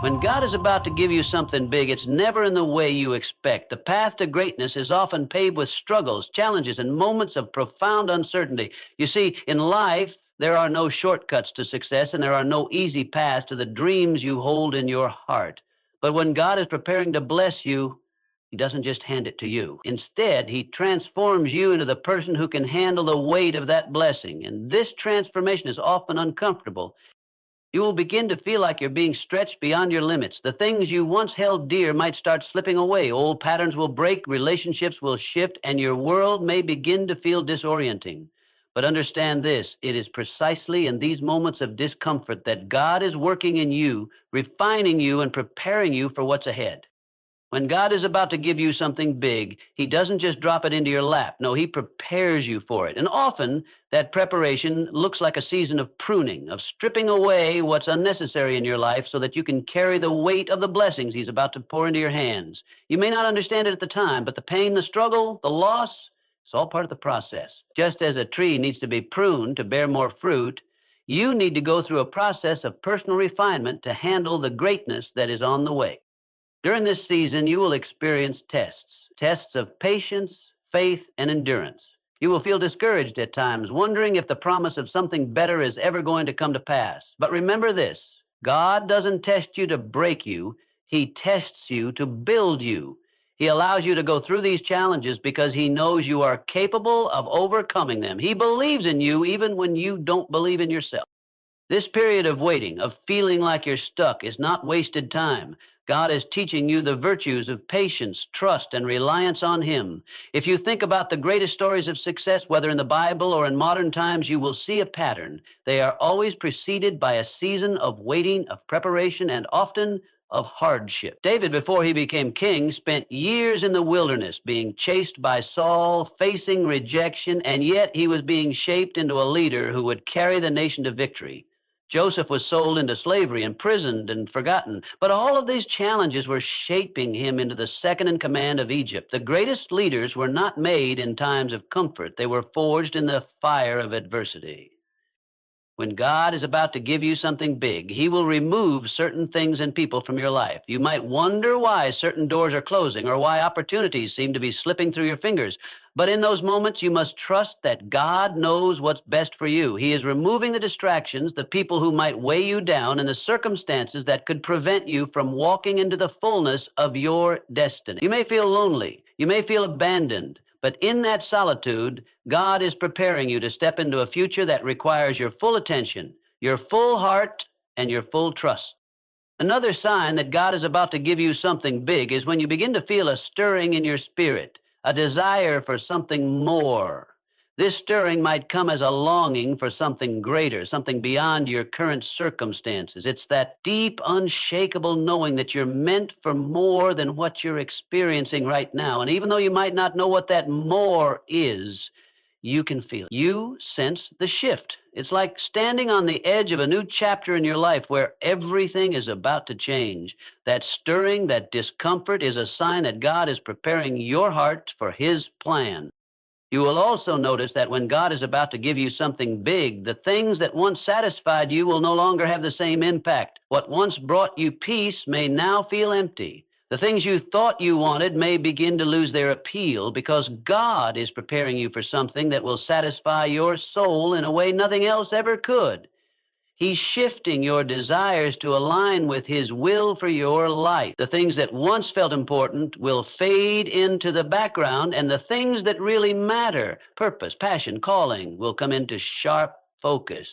When God is about to give you something big, it's never in the way you expect. The path to greatness is often paved with struggles, challenges, and moments of profound uncertainty. You see, in life, there are no shortcuts to success, and there are no easy paths to the dreams you hold in your heart. But when God is preparing to bless you, He doesn't just hand it to you. Instead, He transforms you into the person who can handle the weight of that blessing. And this transformation is often uncomfortable. You will begin to feel like you're being stretched beyond your limits. The things you once held dear might start slipping away. Old patterns will break, relationships will shift, and your world may begin to feel disorienting. But understand this, it is precisely in these moments of discomfort that God is working in you, refining you, and preparing you for what's ahead. When God is about to give you something big, He doesn't just drop it into your lap. No, He prepares you for it. And often, that preparation looks like a season of pruning, of stripping away what's unnecessary in your life so that you can carry the weight of the blessings He's about to pour into your hands. You may not understand it at the time, but the pain, the struggle, the loss, it's all part of the process. Just as a tree needs to be pruned to bear more fruit, you need to go through a process of personal refinement to handle the greatness that is on the way. During this season, you will experience tests of patience, faith, and endurance. You will feel discouraged at times, wondering if the promise of something better is ever going to come to pass. But remember this, God doesn't test you to break you. He tests you to build you. He allows you to go through these challenges because He knows you are capable of overcoming them. He believes in you even when you don't believe in yourself. This period of waiting, of feeling like you're stuck, is not wasted time. God is teaching you the virtues of patience, trust, and reliance on Him. If you think about the greatest stories of success, whether in the Bible or in modern times, you will see a pattern. They are always preceded by a season of waiting, of preparation, and often of hardship. David, before he became king, spent years in the wilderness, being chased by Saul, facing rejection, and yet he was being shaped into a leader who would carry the nation to victory. Joseph was sold into slavery, imprisoned, and forgotten. But all of these challenges were shaping him into the second in command of Egypt. The greatest leaders were not made in times of comfort. They were forged in the fire of adversity. When God is about to give you something big, He will remove certain things and people from your life. You might wonder why certain doors are closing or why opportunities seem to be slipping through your fingers. But in those moments, you must trust that God knows what's best for you. He is removing the distractions, the people who might weigh you down, and the circumstances that could prevent you from walking into the fullness of your destiny. You may feel lonely. You may feel abandoned. But in that solitude, God is preparing you to step into a future that requires your full attention, your full heart, and your full trust. Another sign that God is about to give you something big is when you begin to feel a stirring in your spirit, a desire for something more. This stirring might come as a longing for something greater, something beyond your current circumstances. It's that deep, unshakable knowing that you're meant for more than what you're experiencing right now. And even though you might not know what that more is, you can feel it. You sense the shift. It's like standing on the edge of a new chapter in your life where everything is about to change. That stirring, that discomfort is a sign that God is preparing your heart for His plan. You will also notice that when God is about to give you something big, the things that once satisfied you will no longer have the same impact. What once brought you peace may now feel empty. The things you thought you wanted may begin to lose their appeal because God is preparing you for something that will satisfy your soul in a way nothing else ever could. He's shifting your desires to align with His will for your life. The things that once felt important will fade into the background, and the things that really matter, purpose, passion, calling, will come into sharp focus.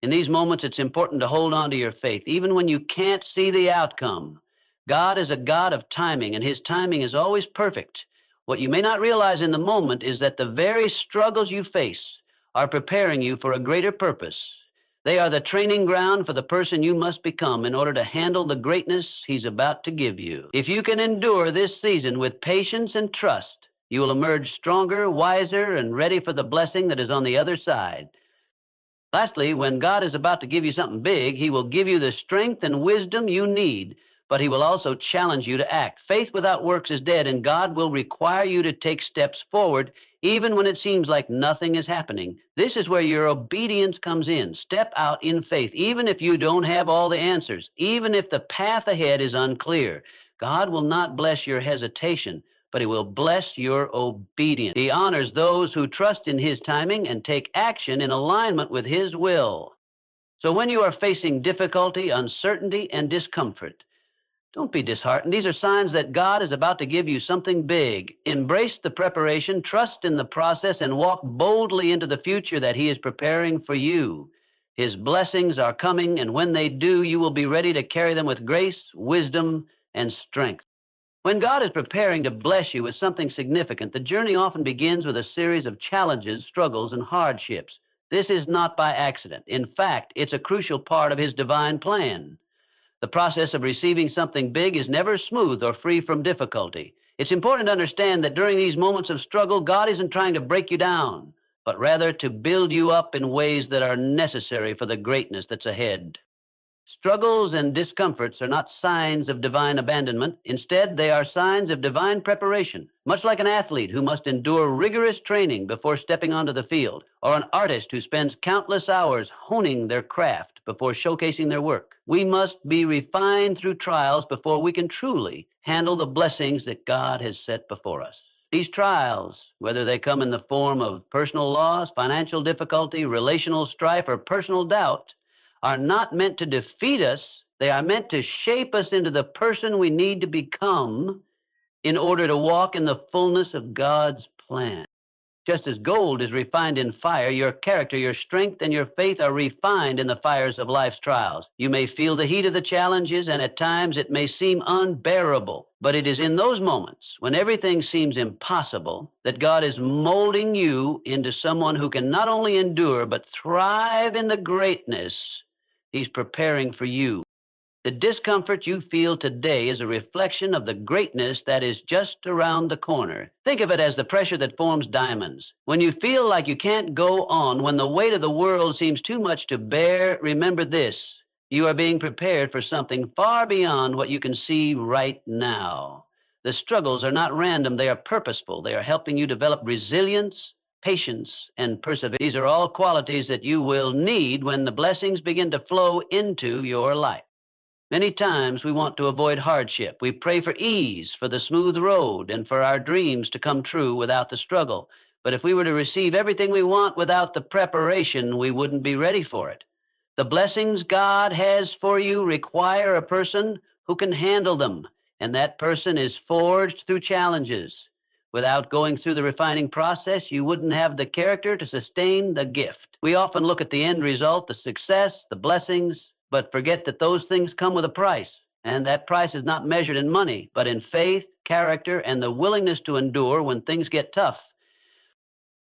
In these moments, it's important to hold on to your faith, even when you can't see the outcome. God is a God of timing, and His timing is always perfect. What you may not realize in the moment is that the very struggles you face are preparing you for a greater purpose. They are the training ground for the person you must become in order to handle the greatness He's about to give you. If you can endure this season with patience and trust, you will emerge stronger, wiser, and ready for the blessing that is on the other side. Lastly, when God is about to give you something big, He will give you the strength and wisdom you need, but He will also challenge you to act. Faith without works is dead, and God will require you to take steps forward even when it seems like nothing is happening. This is where your obedience comes in. Step out in faith, even if you don't have all the answers, even if the path ahead is unclear. God will not bless your hesitation, but he will bless your obedience. He honors those who trust in his timing and take action in alignment with his will. So when you are facing difficulty, uncertainty, and discomfort, don't be disheartened. These are signs that God is about to give you something big. Embrace the preparation, trust in the process, and walk boldly into the future that he is preparing for you. His blessings are coming, and when they do, you will be ready to carry them with grace, wisdom, and strength. When God is preparing to bless you with something significant, the journey often begins with a series of challenges, struggles, and hardships. This is not by accident. In fact, it's a crucial part of his divine plan. The process of receiving something big is never smooth or free from difficulty. It's important to understand that during these moments of struggle, God isn't trying to break you down, but rather to build you up in ways that are necessary for the greatness that's ahead. Struggles and discomforts are not signs of divine abandonment. Instead, they are signs of divine preparation, much like an athlete who must endure rigorous training before stepping onto the field, or an artist who spends countless hours honing their craft before showcasing their work. We must be refined through trials before we can truly handle the blessings that God has set before us. These trials, whether they come in the form of personal loss, financial difficulty, relational strife, or personal doubt, are not meant to defeat us. They are meant to shape us into the person we need to become in order to walk in the fullness of God's plan. Just as gold is refined in fire, your character, your strength, and your faith are refined in the fires of life's trials. You may feel the heat of the challenges, and at times it may seem unbearable. But it is in those moments when everything seems impossible that God is molding you into someone who can not only endure, but thrive in the greatness he's preparing for you. The discomfort you feel today is a reflection of the greatness that is just around the corner. Think of it as the pressure that forms diamonds. When you feel like you can't go on, when the weight of the world seems too much to bear, remember this: you are being prepared for something far beyond what you can see right now. The struggles are not random, they are purposeful. They are helping you develop resilience, patience, and perseverance. These are all qualities that you will need when the blessings begin to flow into your life. Many times we want to avoid hardship. We pray for ease, for the smooth road, and for our dreams to come true without the struggle. But if we were to receive everything we want without the preparation, we wouldn't be ready for it. The blessings God has for you require a person who can handle them, and that person is forged through challenges. Without going through the refining process, you wouldn't have the character to sustain the gift. We often look at the end result, the success, the blessings, but forget that those things come with a price, and that price is not measured in money, but in faith, character, and the willingness to endure when things get tough.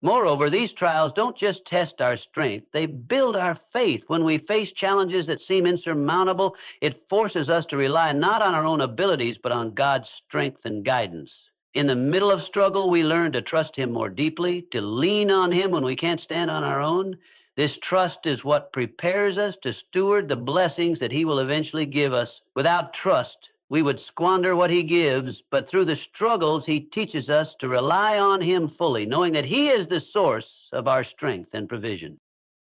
Moreover, these trials don't just test our strength, they build our faith. When we face challenges that seem insurmountable, it forces us to rely not on our own abilities, but on God's strength and guidance. In the middle of struggle, we learn to trust him more deeply, to lean on him when we can't stand on our own. This trust is what prepares us to steward the blessings that he will eventually give us. Without trust, we would squander what he gives, but through the struggles, he teaches us to rely on him fully, knowing that he is the source of our strength and provision.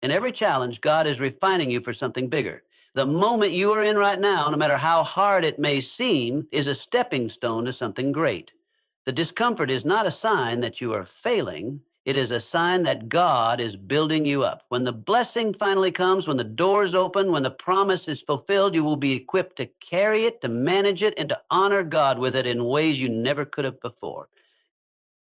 In every challenge, God is refining you for something bigger. The moment you are in right now, no matter how hard it may seem, is a stepping stone to something great. The discomfort is not a sign that you are failing. It is a sign that God is building you up. When the blessing finally comes, when the doors open, when the promise is fulfilled, you will be equipped to carry it, to manage it, and to honor God with it in ways you never could have before.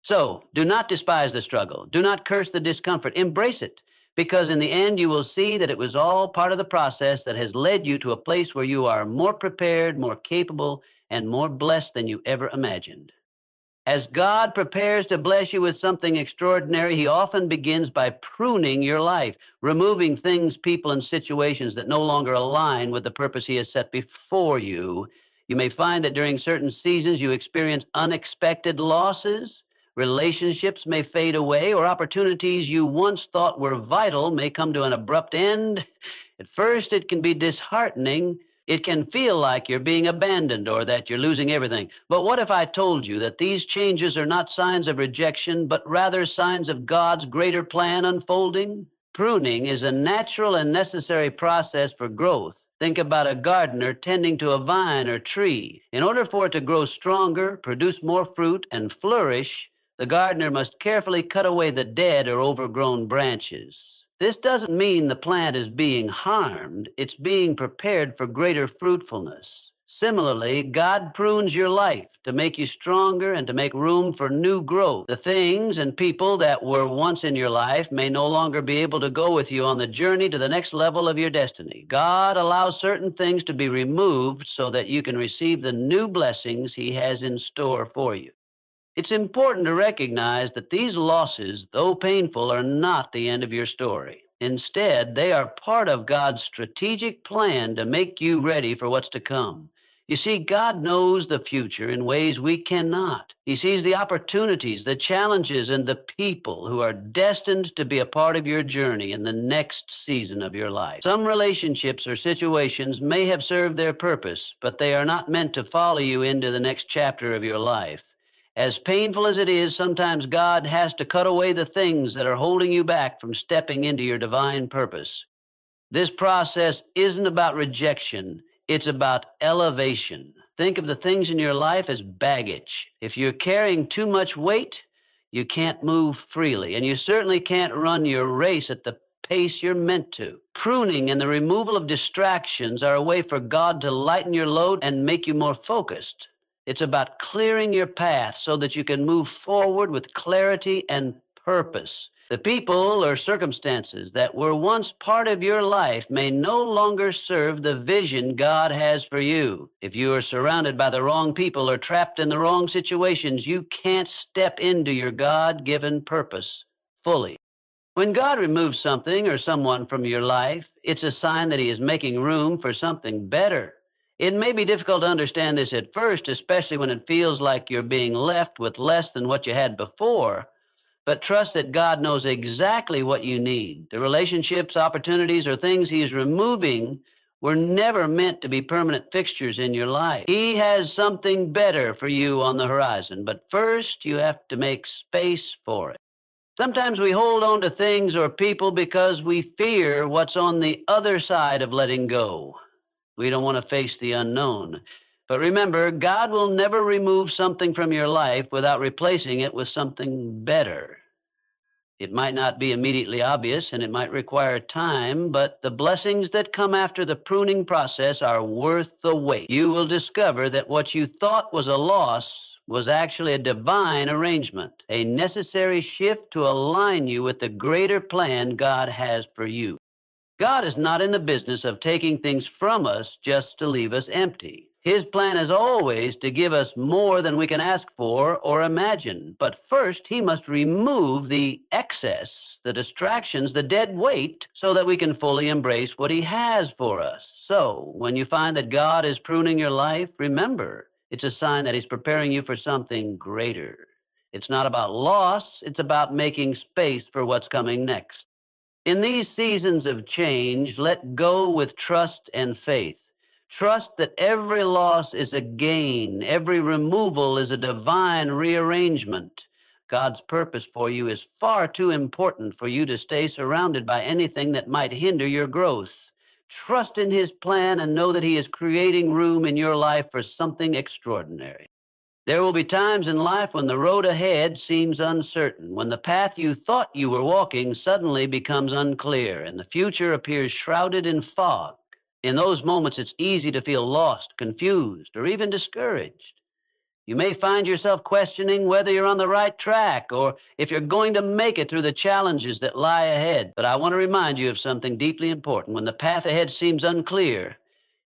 So, do not despise the struggle. Do not curse the discomfort. Embrace it, because in the end, you will see that it was all part of the process that has led you to a place where you are more prepared, more capable, and more blessed than you ever imagined. As God prepares to bless you with something extraordinary, he often begins by pruning your life, removing things, people, and situations that no longer align with the purpose he has set before you. You may find that during certain seasons you experience unexpected losses, relationships may fade away, or opportunities you once thought were vital may come to an abrupt end. At first, it can be disheartening, It can feel like you're being abandoned or that you're losing everything. But what if I told you that these changes are not signs of rejection, but rather signs of God's greater plan unfolding? Pruning is a natural and necessary process for growth. Think about a gardener tending to a vine or tree. In order for it to grow stronger, produce more fruit, and flourish, the gardener must carefully cut away the dead or overgrown branches. This doesn't mean the plant is being harmed. It's being prepared for greater fruitfulness. Similarly, God prunes your life to make you stronger and to make room for new growth. The things and people that were once in your life may no longer be able to go with you on the journey to the next level of your destiny. God allows certain things to be removed so that you can receive the new blessings He has in store for you. It's important to recognize that these losses, though painful, are not the end of your story. Instead, they are part of God's strategic plan to make you ready for what's to come. You see, God knows the future in ways we cannot. He sees the opportunities, the challenges, and the people who are destined to be a part of your journey in the next season of your life. Some relationships or situations may have served their purpose, but they are not meant to follow you into the next chapter of your life. As painful as it is, sometimes God has to cut away the things that are holding you back from stepping into your divine purpose. This process isn't about rejection. It's about elevation. Think of the things in your life as baggage. If you're carrying too much weight, you can't move freely, and you certainly can't run your race at the pace you're meant to. Pruning and the removal of distractions are a way for God to lighten your load and make you more focused. It's about clearing your path so that you can move forward with clarity and purpose. The people or circumstances that were once part of your life may no longer serve the vision God has for you. If you are surrounded by the wrong people or trapped in the wrong situations, you can't step into your God-given purpose fully. When God removes something or someone from your life, it's a sign that He is making room for something better. It may be difficult to understand this at first, especially when it feels like you're being left with less than what you had before, but trust that God knows exactly what you need. The relationships, opportunities, or things He is removing were never meant to be permanent fixtures in your life. He has something better for you on the horizon, but first you have to make space for it. Sometimes we hold on to things or people because we fear what's on the other side of letting go. We don't want to face the unknown. But remember, God will never remove something from your life without replacing it with something better. It might not be immediately obvious and it might require time, but the blessings that come after the pruning process are worth the wait. You will discover that what you thought was a loss was actually a divine arrangement, a necessary shift to align you with the greater plan God has for you. God is not in the business of taking things from us just to leave us empty. His plan is always to give us more than we can ask for or imagine. But first, He must remove the excess, the distractions, the dead weight, so that we can fully embrace what He has for us. So, when you find that God is pruning your life, remember, it's a sign that He's preparing you for something greater. It's not about loss, it's about making space for what's coming next. In these seasons of change, let go with trust and faith. Trust that every loss is a gain. Every removal is a divine rearrangement. God's purpose for you is far too important for you to stay surrounded by anything that might hinder your growth. Trust in His plan and know that He is creating room in your life for something extraordinary. There will be times in life when the road ahead seems uncertain, when the path you thought you were walking suddenly becomes unclear, and the future appears shrouded in fog. In those moments, it's easy to feel lost, confused, or even discouraged. You may find yourself questioning whether you're on the right track or if you're going to make it through the challenges that lie ahead. But I want to remind you of something deeply important. When the path ahead seems unclear,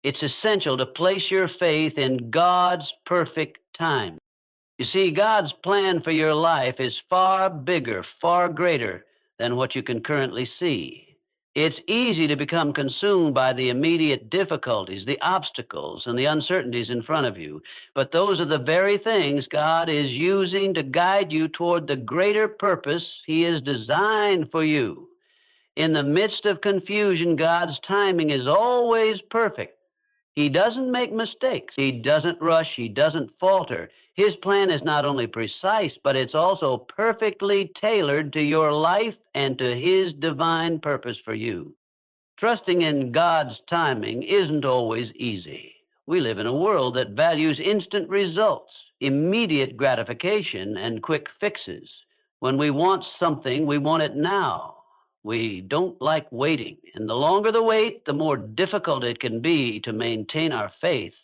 it's essential to place your faith in God's perfect time. You see, God's plan for your life is far bigger, far greater than what you can currently see. It's easy to become consumed by the immediate difficulties, the obstacles, and the uncertainties in front of you. But those are the very things God is using to guide you toward the greater purpose He has designed for you. In the midst of confusion, God's timing is always perfect. He doesn't make mistakes. He doesn't rush. He doesn't falter. His plan is not only precise, but it's also perfectly tailored to your life and to His divine purpose for you. Trusting in God's timing isn't always easy. We live in a world that values instant results, immediate gratification, and quick fixes. When we want something, we want it now. We don't like waiting, and the longer the wait, the more difficult it can be to maintain our faith.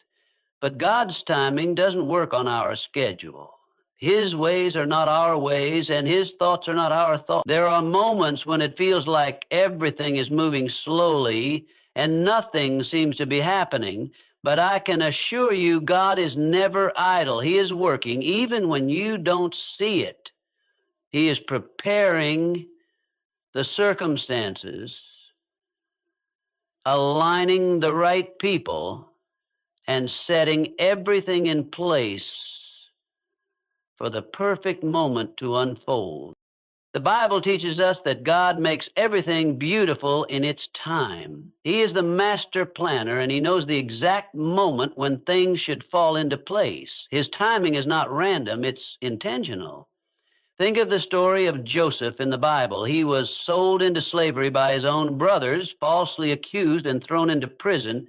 But God's timing doesn't work on our schedule. His ways are not our ways, and His thoughts are not our thoughts. There are moments when it feels like everything is moving slowly and nothing seems to be happening. But I can assure you, God is never idle. He is working even when you don't see it. He is preparing the circumstances, aligning the right people, and setting everything in place for the perfect moment to unfold. The Bible teaches us that God makes everything beautiful in its time. He is the master planner, and He knows the exact moment when things should fall into place. His timing is not random, it's intentional. Think of the story of Joseph in the Bible. He was sold into slavery by his own brothers, falsely accused and thrown into prison.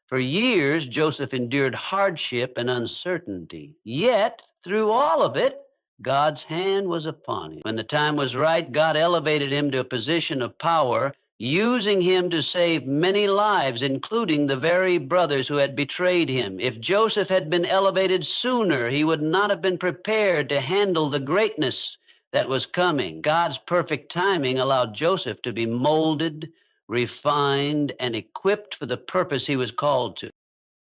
For years, Joseph endured hardship and uncertainty. Yet, through all of it, God's hand was upon him. When the time was right, God elevated him to a position of power, using him to save many lives, including the very brothers who had betrayed him. If Joseph had been elevated sooner, he would not have been prepared to handle the greatness that was coming. God's perfect timing allowed Joseph to be molded, refined, and equipped for the purpose he was called to.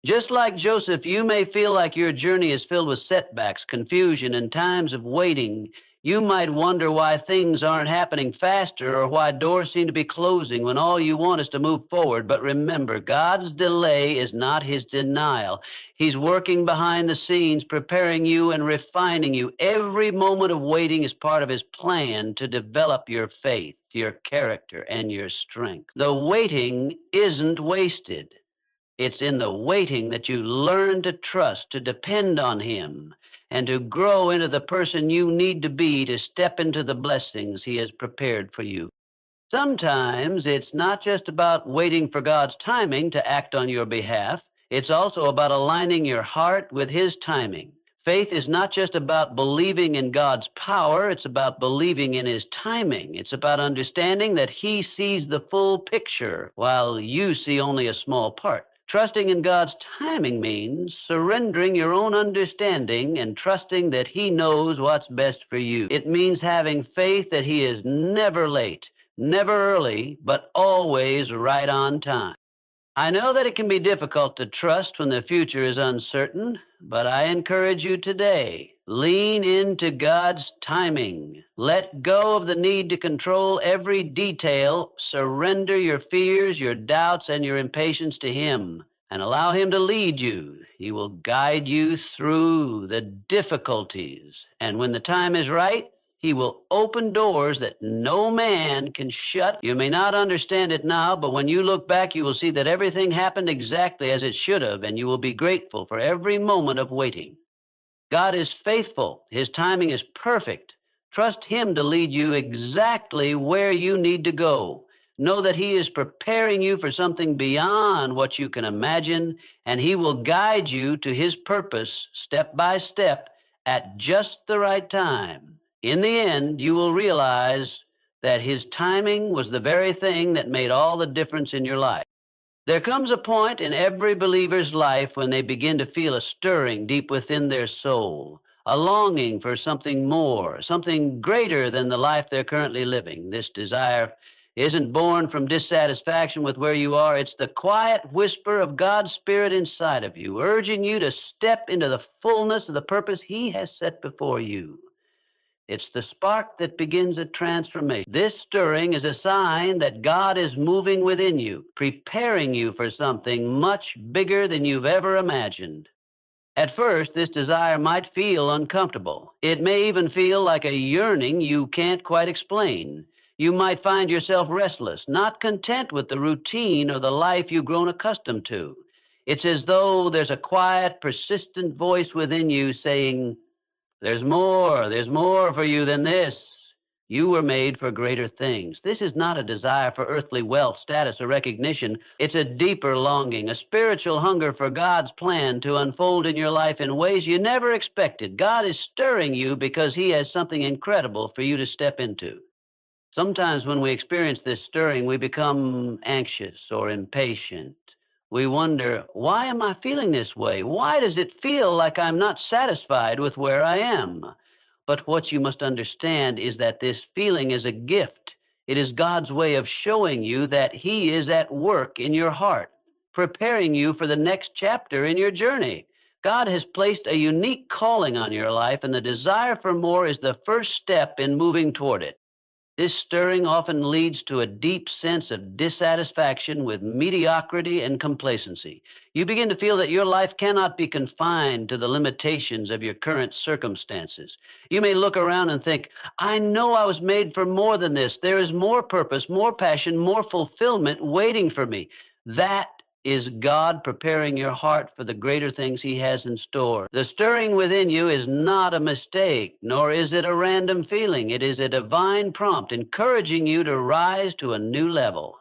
Just like Joseph, you may feel like your journey is filled with setbacks, confusion, and times of waiting. You might wonder why things aren't happening faster or why doors seem to be closing when all you want is to move forward. But remember, God's delay is not His denial. He's working behind the scenes, preparing you and refining you. Every moment of waiting is part of His plan to develop your faith, your character, and your strength. The waiting isn't wasted. It's in the waiting that you learn to trust, to depend on Him, and to grow into the person you need to be to step into the blessings He has prepared for you. Sometimes it's not just about waiting for God's timing to act on your behalf. It's also about aligning your heart with His timing. Faith is not just about believing in God's power. It's about believing in His timing. It's about understanding that He sees the full picture while you see only a small part. Trusting in God's timing means surrendering your own understanding and trusting that He knows what's best for you. It means having faith that He is never late, never early, but always right on time. I know that it can be difficult to trust when the future is uncertain, but I encourage you today, lean into God's timing. Let go of the need to control every detail. Surrender your fears, your doubts, and your impatience to Him, and allow Him to lead you. He will guide you through the difficulties, and when the time is right, He will open doors that no man can shut. You may not understand it now, but when you look back, you will see that everything happened exactly as it should have, and you will be grateful for every moment of waiting. God is faithful. His timing is perfect. Trust Him to lead you exactly where you need to go. Know that He is preparing you for something beyond what you can imagine, and He will guide you to His purpose step by step at just the right time. In the end, you will realize that His timing was the very thing that made all the difference in your life. There comes a point in every believer's life when they begin to feel a stirring deep within their soul, a longing for something more, something greater than the life they're currently living. This desire isn't born from dissatisfaction with where you are. It's the quiet whisper of God's Spirit inside of you, urging you to step into the fullness of the purpose He has set before you. It's the spark that begins a transformation. This stirring is a sign that God is moving within you, preparing you for something much bigger than you've ever imagined. At first, this desire might feel uncomfortable. It may even feel like a yearning you can't quite explain. You might find yourself restless, not content with the routine or the life you've grown accustomed to. It's as though there's a quiet, persistent voice within you saying, there's more for you than this. You were made for greater things. This is not a desire for earthly wealth, status, or recognition. It's a deeper longing, a spiritual hunger for God's plan to unfold in your life in ways you never expected. God is stirring you because He has something incredible for you to step into. Sometimes when we experience this stirring, we become anxious or impatient. We wonder, why am I feeling this way? Why does it feel like I'm not satisfied with where I am? But what you must understand is that this feeling is a gift. It is God's way of showing you that He is at work in your heart, preparing you for the next chapter in your journey. God has placed a unique calling on your life, and the desire for more is the first step in moving toward it. This stirring often leads to a deep sense of dissatisfaction with mediocrity and complacency. You begin to feel that your life cannot be confined to the limitations of your current circumstances. You may look around and think, I know I was made for more than this. There is more purpose, more passion, more fulfillment waiting for me. That is God preparing your heart for the greater things He has in store. The stirring within you is not a mistake, nor is it a random feeling. It is a divine prompt encouraging you to rise to a new level.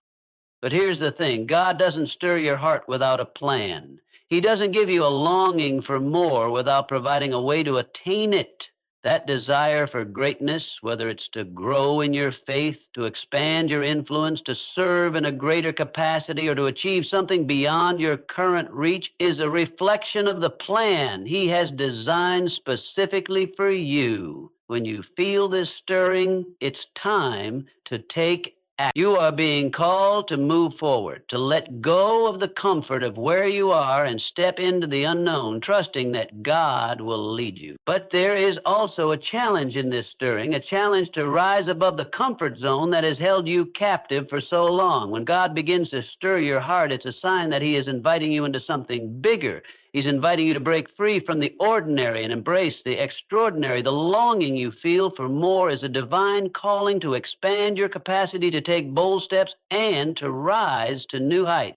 But here's the thing, God doesn't stir your heart without a plan. He doesn't give you a longing for more without providing a way to attain it. That desire for greatness, whether it's to grow in your faith, to expand your influence, to serve in a greater capacity, or to achieve something beyond your current reach, is a reflection of the plan He has designed specifically for you. When you feel this stirring, it's time to take action. You are being called to move forward, to let go of the comfort of where you are and step into the unknown, trusting that God will lead you. But there is also a challenge in this stirring, a challenge to rise above the comfort zone that has held you captive for so long. When God begins to stir your heart, it's a sign that He is inviting you into something bigger. He's inviting you to break free from the ordinary and embrace the extraordinary. The longing you feel for more is a divine calling to expand your capacity to take bold steps and to rise to new heights.